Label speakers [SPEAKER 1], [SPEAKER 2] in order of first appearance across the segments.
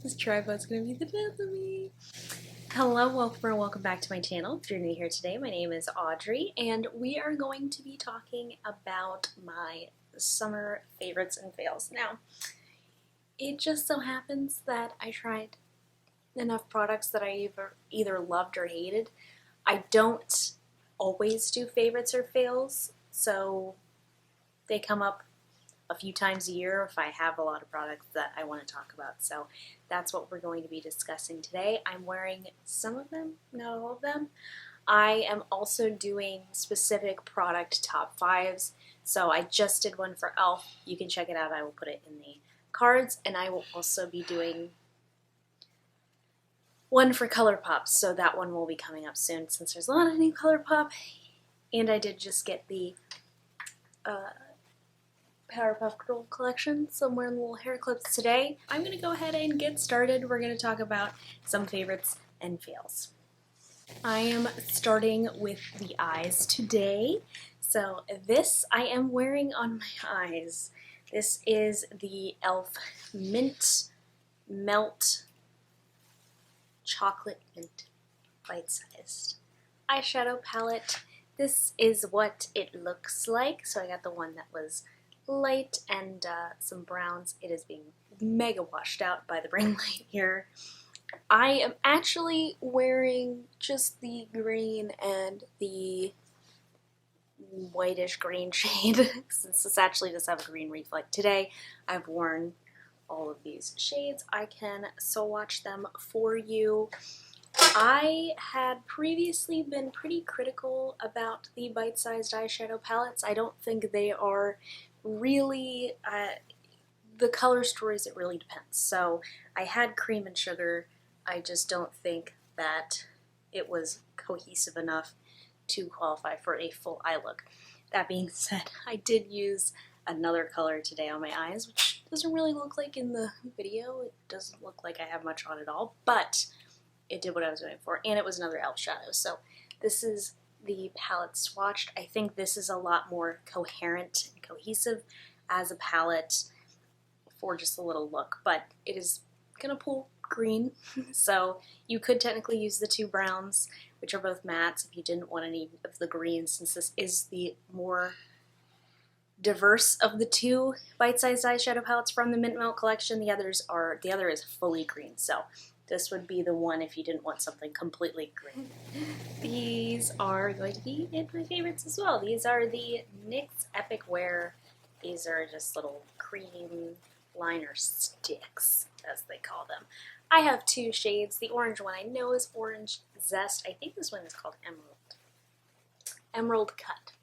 [SPEAKER 1] This tripod's gonna be the death of me. Hello, welcome back to my channel. If you're new here today, my name is Audrey, and we are going to be talking about my summer favorites and fails. Now, it just so happens that I tried enough products that I either loved or hated. I don't always do favorites or fails, so they come up a few times a year if I have a lot of products that I want to talk about. So that's what we're going to be discussing today. I'm wearing some of them, not all of them. I am also doing specific product top fives. So I just did one for e.l.f. You can check it out. I will put it in the cards. And I will also be doing one for Colourpop. So that one will be coming up soon since there's a lot of new Colourpop. And I did just get the Powerpuff Girl collection, so I'm wearing little hair clips today. I'm going to go ahead and get started. We're going to talk about some favorites and fails. I am starting with the eyes today. So this I am wearing on my eyes. This is the e.l.f. Mint Melt Chocolate Mint Bite-Sized Eyeshadow Palette. This is what it looks like. So I got the one that was light and some browns. It is being mega washed out by the ring light here. I am actually wearing just the green and the whitish green shade since this actually does have a green reflect. Today I've worn all of these shades. I can swatch them for you. I had previously been pretty critical about the bite-sized eyeshadow palettes. I don't think they are really, the color stories, it really depends. So I had Cream and Sugar. I just don't think that it was cohesive enough to qualify for a full eye look. That being said, I did use another color today on my eyes, which doesn't really look like in the video. It doesn't look like I have much on at all, but it did what I was going for, and it was another e.l.f. shadow. So this is the palette swatched. I think this is a lot more coherent and cohesive as a palette for just a little look, but it is gonna pull green. So you could technically use the two browns, which are both mattes, if you didn't want any of the greens, since this is the more diverse of the two bite-sized eyeshadow palettes from the Mint Melt collection. The other is fully green. So this would be the one if you didn't want something completely green. These are going to be in my favorites as well. These are the Nyx Epic Wear. These are just little cream liner sticks, as they call them. I have two shades. The orange one I know is Orange Zest. I think this one is called Emerald Cut.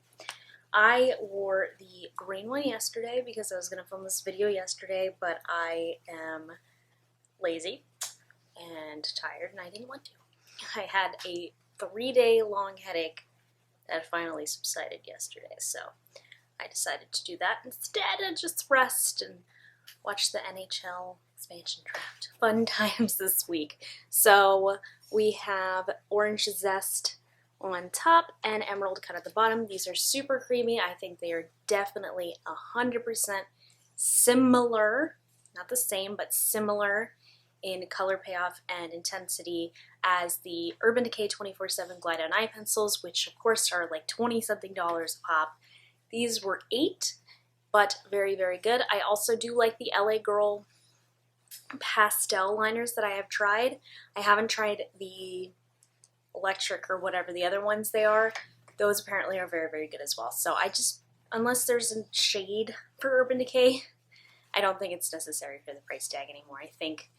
[SPEAKER 1] I wore the green one yesterday because I was going to film this video yesterday, but I am lazy and tired and I didn't want to. I had a 3-day long headache that finally subsided yesterday, so I decided to do that instead and just rest and watch the NHL expansion draft. Fun times this week. So we have Orange Zest on top and Emerald Cut at the bottom. These are super creamy. I think they are definitely 100% similar, not the same, but similar in color payoff and intensity as the Urban Decay 24/7 Glide On Eye Pencils, which of course are like $20-something a pop. These were $8, but very, very good. I also do like the LA Girl pastel liners that I have tried. I haven't tried the electric or whatever the other ones they are. Those apparently are very, very good as well. So I just, unless there's a shade for Urban Decay, I don't think it's necessary for the price tag anymore. I think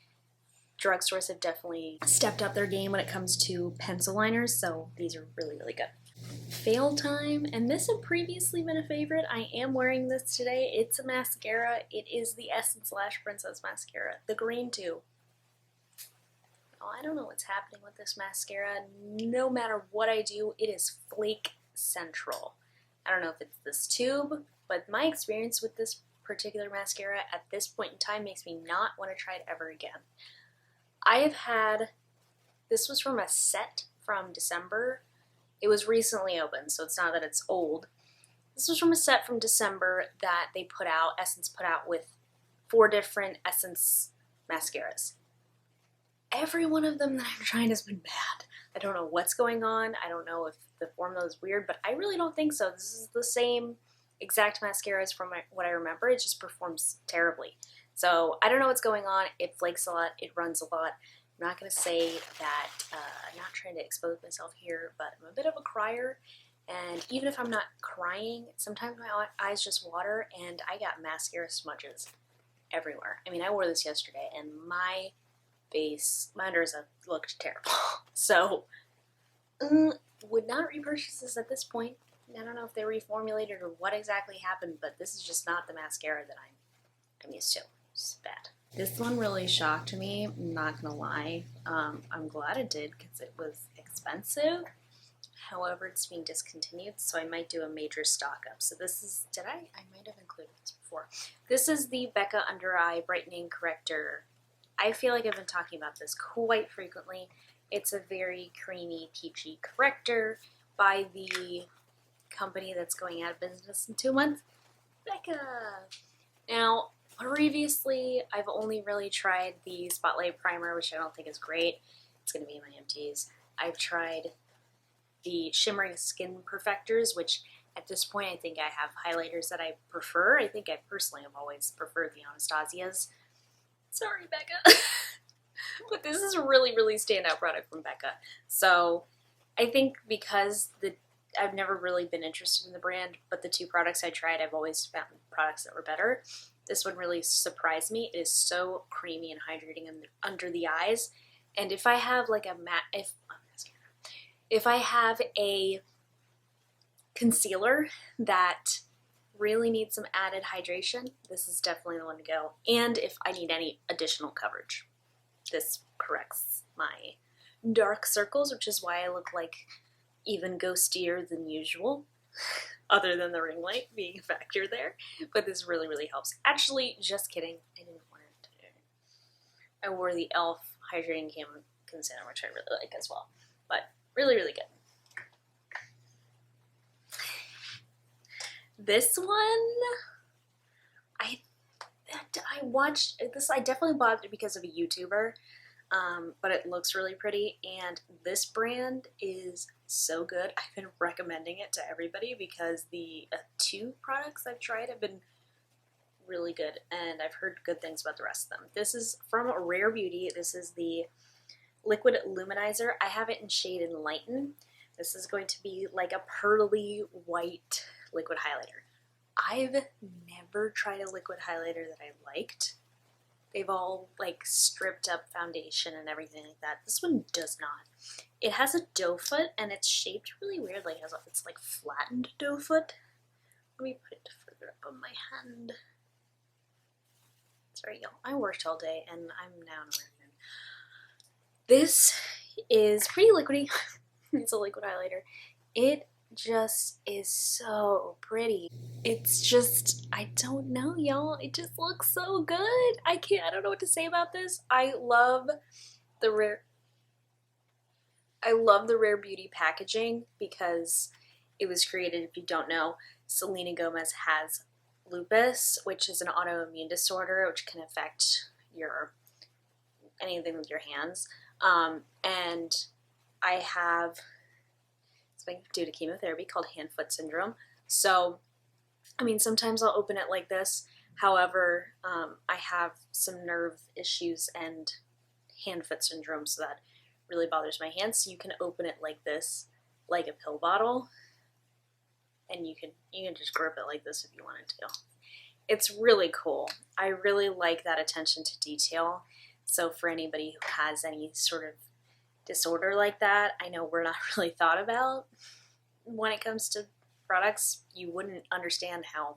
[SPEAKER 1] drugstores have definitely stepped up their game when it comes to pencil liners, so these are really, really good. Fail time, and this had previously been a favorite. I am wearing this today. It's a mascara. It is the Essence Lash Princess Mascara, the green tube. Oh, I don't know what's happening with this mascara. No matter what I do, it is flake central. I don't know if it's this tube, but my experience with this particular mascara at this point in time makes me not want to try it ever again. I have had, this was from a set from December. It was recently opened, so it's not that it's old. This was from a set from December that they put out, Essence put out with 4 different Essence mascaras. every one of them that I'm trying has been bad. I don't know what's going on. I don't know if the formula is weird, but I really don't think so. This is the same exact mascara as from what I remember. It just performs terribly. So I don't know what's going on. It flakes a lot. It runs a lot. I'm not going to say that, I'm not trying to expose myself here, but I'm a bit of a crier. And even if I'm not crying, sometimes my eyes just water and I got mascara smudges everywhere. I mean, I wore this yesterday and my face, my under eyes looked terrible. So, would not repurchase this at this point. I don't know if they reformulated or what exactly happened, but this is just not the mascara that I'm used to. It's bad. This one really shocked me, I'm not gonna lie. I'm glad it did because it was expensive. However, it's being discontinued, so I might do a major stock up. So this is, I might have included this before. This is the Becca Undereye Brightening Corrector. I feel like I've been talking about this quite frequently. It's a very creamy, peachy corrector by the company that's going out of business in 2 months, Becca. Now, previously, I've only really tried the Spotlight Primer, which I don't think is great. It's going to be in my empties. I've tried the Shimmering Skin Perfectors, which at this point I think I have highlighters that I prefer. I think I personally have always preferred the Anastasia's. Sorry, Becca. But this is a really, really standout product from Becca. So I think because I've never really been interested in the brand, but the 2 products I tried, I've always found products that were better. This one really surprised me. It is so creamy and hydrating under the eyes. And if I have like a matte, if I have a concealer that really needs some added hydration, this is definitely the one to go. And if I need any additional coverage, this corrects my dark circles, which is why I look like even ghostier than usual, other than the ring light being a factor there. But this really, really helps. Actually, just kidding. I didn't want it to. I wore the e.l.f. Hydrating Cam Concealer, which I really like as well. But really, really good. This one, I watched this. I definitely bought it because of a YouTuber, but it looks really pretty. And this brand is so good. I've been recommending it to everybody because the 2 products I've tried have been really good, and I've heard good things about the rest of them. This is from Rare Beauty. This is the Liquid Luminizer. I have it in shade Enlighten. This is going to be like a pearly white liquid highlighter. I've never tried a liquid highlighter that I liked. They've all like stripped up foundation and everything like that. This one does not. It has a doe foot and it's shaped really weird. Like it's like flattened doe foot. Let me put it further up on my hand. Sorry, y'all. I worked all day and I'm now in a weird mood. This is pretty liquidy. It's a liquid highlighter. It just is so pretty. It's just, I don't know, y'all. It just looks so good. I don't know what to say about this. I love the Rare Beauty packaging because it was created, if you don't know, Selena Gomez has lupus, which is an autoimmune disorder which can affect anything with your hands. And I have something due to chemotherapy called hand-foot syndrome. So, I mean, sometimes I'll open it like this. However, I have some nerve issues and hand-foot syndrome, so that really bothers my hands. So you can open it like this, like a pill bottle, and you can just grip it like this if you wanted to. It's really cool. I really like that attention to detail. So for anybody who has any sort of disorder like that, I know we're not really thought about when it comes to products. You wouldn't understand how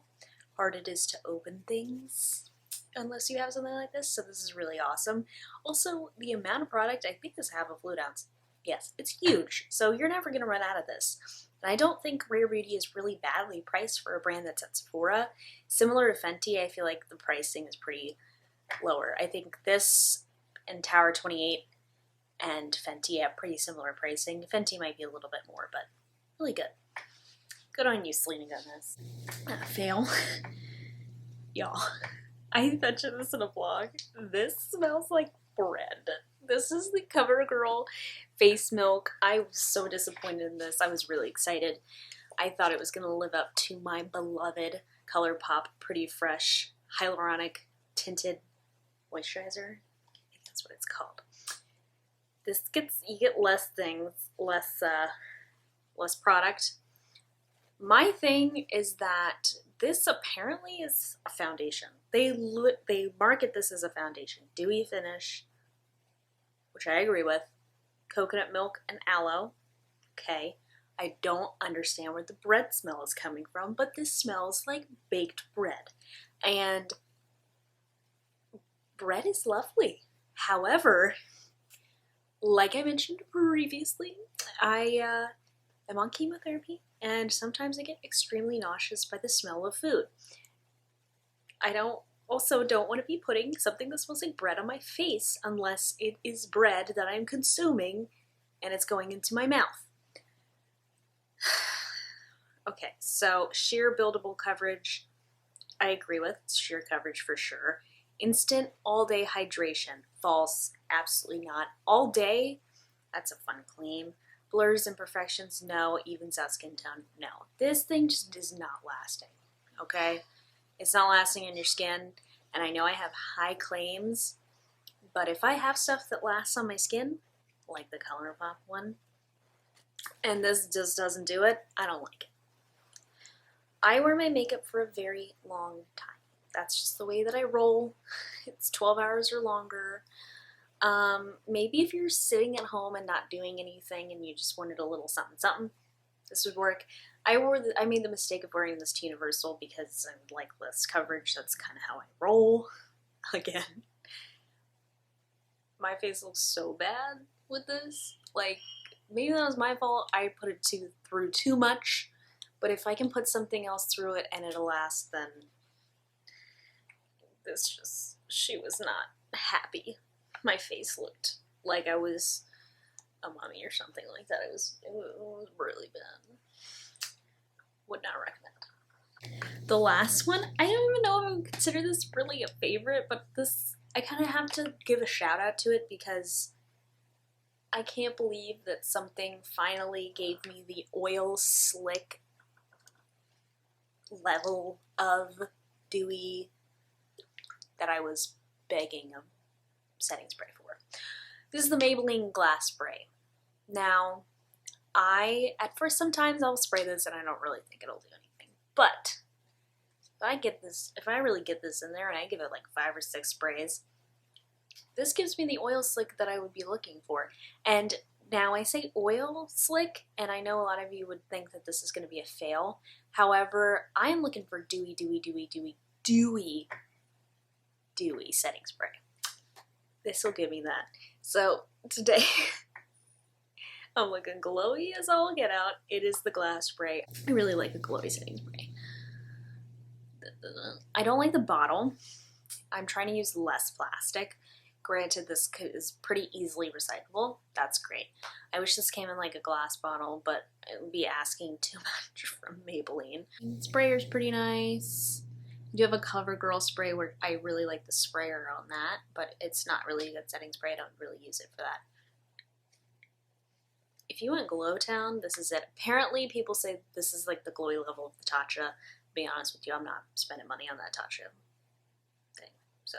[SPEAKER 1] hard it is to open things unless you have something like this, so this is really awesome. Also, the amount of product, I think this half a fluid ounce. Yes, it's huge, so you're never going to run out of this. And I don't think Rare Beauty is really badly priced for a brand that's at Sephora. Similar to Fenty, I feel like the pricing is pretty lower. I think this and Tower 28 and Fenty have pretty similar pricing. Fenty might be a little bit more, but really good. Good on you, Selena Gomez. Fail. Y'all, I mentioned this in a vlog. This smells like bread. This is the Covergirl Face Milk. I was so disappointed in this. I was really excited. I thought it was going to live up to my beloved Colourpop Pretty Fresh Hyaluronic Tinted Moisturizer. I think that's what it's called. This you get less things, less product. My thing is that this apparently is a foundation. They market this as a foundation. Dewy finish, which I agree with. Coconut milk and aloe. Okay. I don't understand where the bread smell is coming from, but this smells like baked bread. And bread is lovely. However, like I mentioned previously, I am on chemotherapy, and sometimes I get extremely nauseous by the smell of food. I also don't want to be putting something that smells like bread on my face unless it is bread that I'm consuming and it's going into my mouth. Okay, so sheer buildable coverage, I agree with. Sheer coverage for sure. Instant all-day hydration, false, absolutely not. All day, that's a fun claim. Blurs, imperfections, no. Evens out skin tone, no. This thing just is not lasting, okay? It's not lasting in your skin, and I know I have high claims, but if I have stuff that lasts on my skin, like the Colourpop one, and this just doesn't do it, I don't like it. I wear my makeup for a very long time. That's just the way that I roll. It's 12 hours or longer. Maybe if you're sitting at home and not doing anything and you just wanted a little something something, this would work. I made the mistake of wearing this to Universal because I like less coverage. That's kind of how I roll. Again, my face looks so bad with this. Like, maybe that was my fault. I put it through too much. But if I can put something else through it and it'll last, then she was not happy. My face looked like I was a mummy or something like that. It was really bad. Would not recommend. The last one, I don't even know if I would consider this really a favorite, but this, I kind of have to give a shout out to it because I can't believe that something finally gave me the oil slick level of dewy that I was begging a setting spray for. This is the Maybelline Glass Spray. Now, at first sometimes I'll spray this and I don't really think it'll do anything, but if I really get this in there and I give it like 5 or 6 sprays, this gives me the oil slick that I would be looking for. And now I say oil slick, and I know a lot of you would think that this is going to be a fail. However, I'm looking for dewy setting spray. This will give me that. So today, I'm looking glowy as all get out. It is the glass spray. I really like the glowy setting spray. I don't like the bottle. I'm trying to use less plastic. Granted, this is pretty easily recyclable. That's great. I wish this came in like a glass bottle, but it would be asking too much from Maybelline. The sprayer's pretty nice. I do have a Covergirl spray where I really like the sprayer on that, but it's not really a good setting spray. I don't really use it for that. If you want Glow Town, this is it. Apparently, people say this is like the glowy level of the Tatcha. To be honest with you, I'm not spending money on that Tatcha thing, so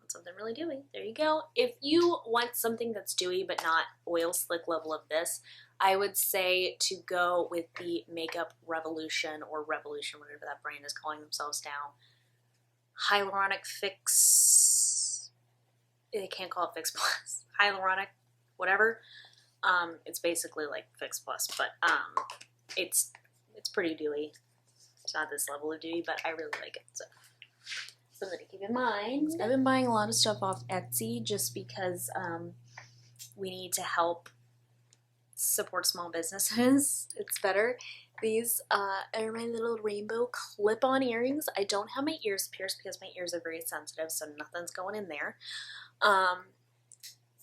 [SPEAKER 1] something really dewy. There you go. If you want something that's dewy but not oil slick level of this, I would say to go with the Makeup Revolution, or Revolution, whatever that brand is calling themselves now. Hyaluronic Fix. They can't call it Fix Plus. Hyaluronic, whatever. It's basically like Fix Plus, but it's pretty dewy. It's not this level of dewy, but I really like it. So something to keep in mind. I've been buying a lot of stuff off Etsy just because we need to help support small businesses. It's better. These are my little rainbow clip-on earrings. I don't have my ears pierced because my ears are very sensitive, so nothing's going in there.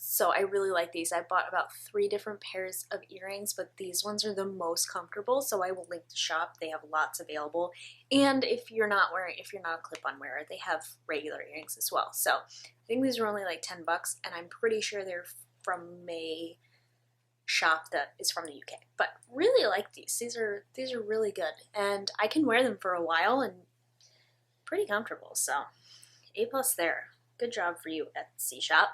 [SPEAKER 1] So I really like these. I bought about 3 different pairs of earrings, but these ones are the most comfortable, so I will link the shop. They have lots available. And if you're not a clip-on wearer, they have regular earrings as well. So think these were only like 10 bucks, and I'm pretty sure they're from a shop that is from the UK. But really like these. These are really good, and I can wear them for a while and pretty comfortable. So A+ there. Good job for you, Etsy shop,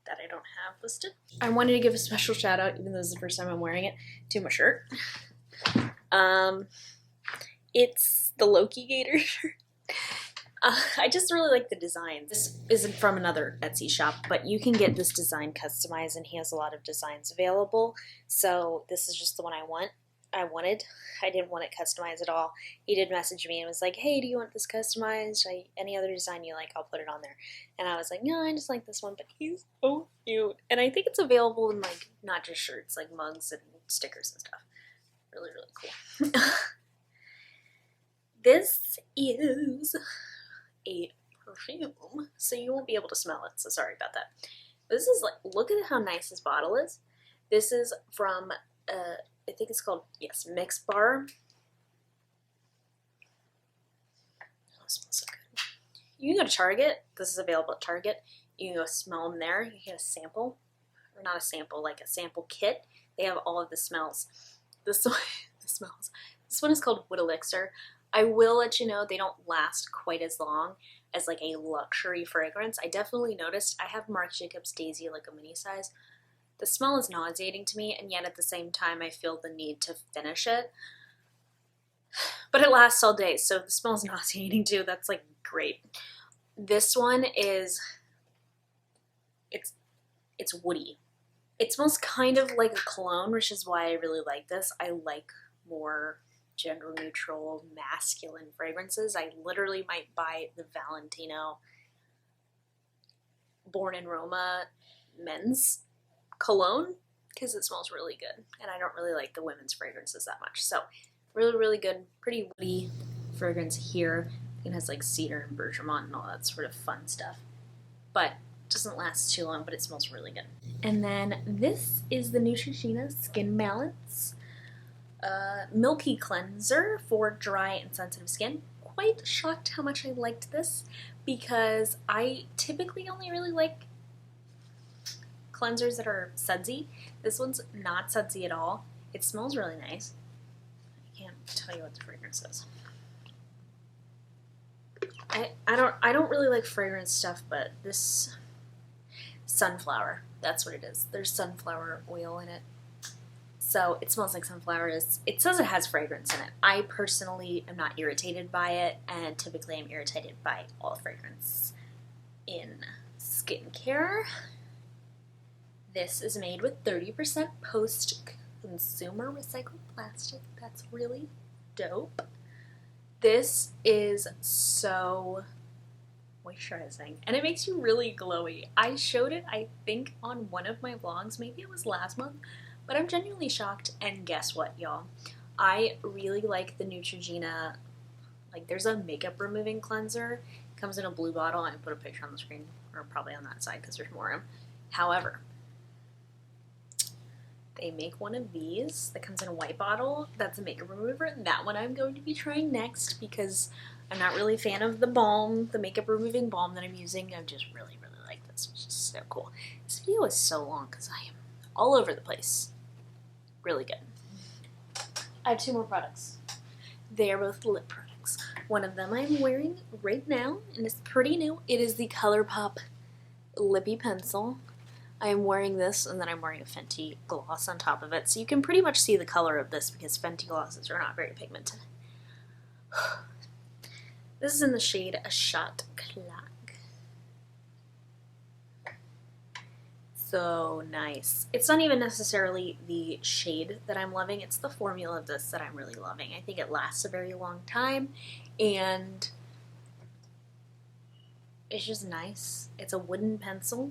[SPEAKER 1] that I don't have listed. I wanted to give a special shout out, even though this is the first time I'm wearing it, to my shirt. It's the Loki Gator shirt. I just really like the design. This isn't from another Etsy shop, but you can get this design customized, and he has a lot of designs available. So this is just the one I wanted. I didn't want it customized at all. He did message me and was like, hey, do you want this customized? Any other design you like, I'll put it on there. And I was like, no, I just like this one, but he's so cute. And I think it's available in like, not just shirts, like mugs and stickers and stuff. Really, really cool. This is a perfume, so you won't be able to smell it, so sorry about that. This is like, look at how nice this bottle is. This is from, I think it's called, yes, Mix Bar. Oh, it smells so good. You can go to Target. This is available at Target. You can go smell them there. You get a sample, or not a sample, like a sample kit. They have all of the smells. This one, This one is called Wood Elixir. I will let you know they don't last quite as long as like a luxury fragrance. I definitely noticed. I have Marc Jacobs Daisy, like a mini size. The smell is nauseating to me, and yet at the same time I feel the need to finish it. But it lasts all day, so if the smell is nauseating too, that's like great. This one is, it's woody. It smells kind of like a cologne, which is why I really like this. I like more gender neutral, masculine fragrances. I literally might buy the Valentino Born in Roma men's cologne because it smells really good, and I don't really like the women's fragrances that much. So really, really good, pretty woody fragrance here. It has like cedar and bergamot and all that sort of fun stuff, but doesn't last too long, but it smells really good. And then this is the Neutrogena Skin Balance Milky Cleanser for dry and sensitive skin. Quite shocked how much I liked this, because I typically only really like cleansers that are sudsy. This one's not sudsy at all. It smells really nice. I can't tell you what the fragrance is. I don't really like fragrance stuff, but this sunflower, that's what it is. There's sunflower oil in it. So it smells like sunflower. It says it has fragrance in it. I personally am not irritated by it, and typically I'm irritated by all fragrance in skincare. This is made with 30% post-consumer recycled plastic. That's really dope. This is so moisturizing, and it makes you really glowy. I showed it, I think, on one of my vlogs. Maybe it was last month. But I'm genuinely shocked, and guess what, y'all? I really like the Neutrogena, like there's a makeup removing cleanser. It comes in a blue bottle, and I put a picture on the screen, or probably on that side because there's more of them. However, they make one of these that comes in a white bottle that's a makeup remover. That one I'm going to be trying next because I'm not really a fan of the balm, the makeup removing balm that I'm using. I just really, really like this, which is so cool. This video is so long because I am all over the place. Really good. I have two more products. They are both lip products. One of them I'm wearing right now, and it's pretty new. It is the Colourpop Lippy Pencil. I am wearing this, and then I'm wearing a Fenty gloss on top of it, so you can pretty much see the color of this because Fenty glosses are not very pigmented. This is in the shade A Shot Clack. So nice. It's not even necessarily the shade that I'm loving, it's the formula of this that I'm really loving. I think it lasts a very long time, and it's just nice. It's a wooden pencil,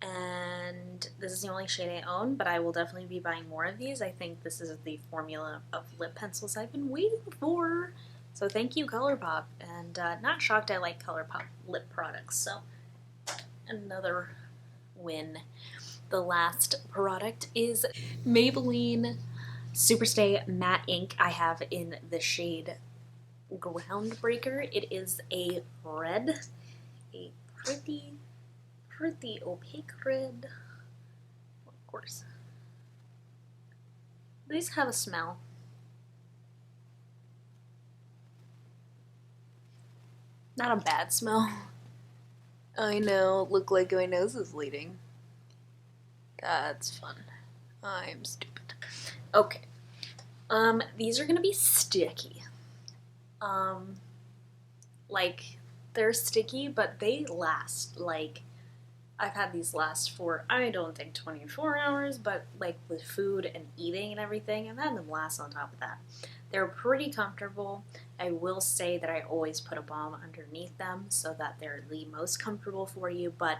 [SPEAKER 1] and this is the only shade I own, but I will definitely be buying more of these. I think this is the formula of lip pencils I've been waiting for. So thank you, Colourpop, and not shocked I like Colourpop lip products, so another win. The last product is Maybelline Superstay Matte Ink. I have in the shade Groundbreaker. It is a red, pretty, pretty opaque red. Of course. These have a smell. Not a bad smell. I know, look like my nose is bleeding. That's fun. I'm stupid. Okay. These are gonna be sticky. Like, they're sticky, but they last, like, I've had these last for, I don't think 24 hours, but like with food and eating and everything, I've had them last on top of that. They're pretty comfortable. I will say that I always put a balm underneath them so that they're the most comfortable for you, but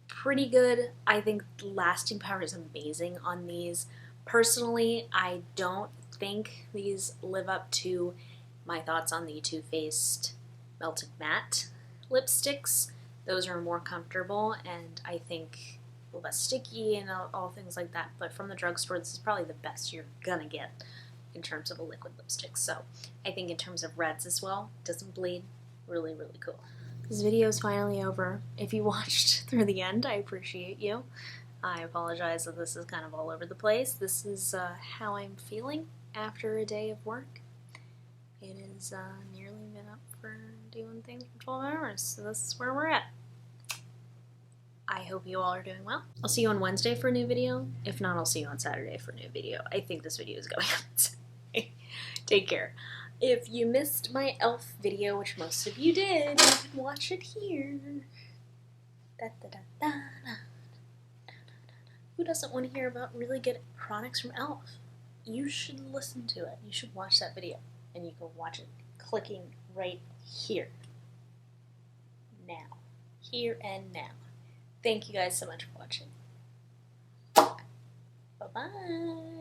[SPEAKER 1] pretty good. I think lasting power is amazing on these. Personally, I don't think these live up to my thoughts on the Too Faced Melted Matte lipsticks. Those are more comfortable and I think less sticky and all things like that. But from the drugstore, this is probably the best you're gonna get in terms of a liquid lipstick. So I think in terms of reds as well, doesn't bleed. Really, really cool. This video is finally over. If you watched through the end, I appreciate you. I apologize that this is kind of all over the place. This is how I'm feeling after a day of work. It has nearly been up for doing things for 12 hours, so this is where we're at. I hope you all are doing well. I'll see you on Wednesday for a new video. If not, I'll see you on Saturday for a new video. I think this video is going up. Take care. If you missed my e.l.f. video, which most of you did, you can watch it here. Da, da, da, da, da. Who doesn't want to hear about really good products from e.l.f.? You should listen to it. You should watch that video. And you can watch it clicking right here. Now. Here and now. Thank you guys so much for watching. Bye-bye.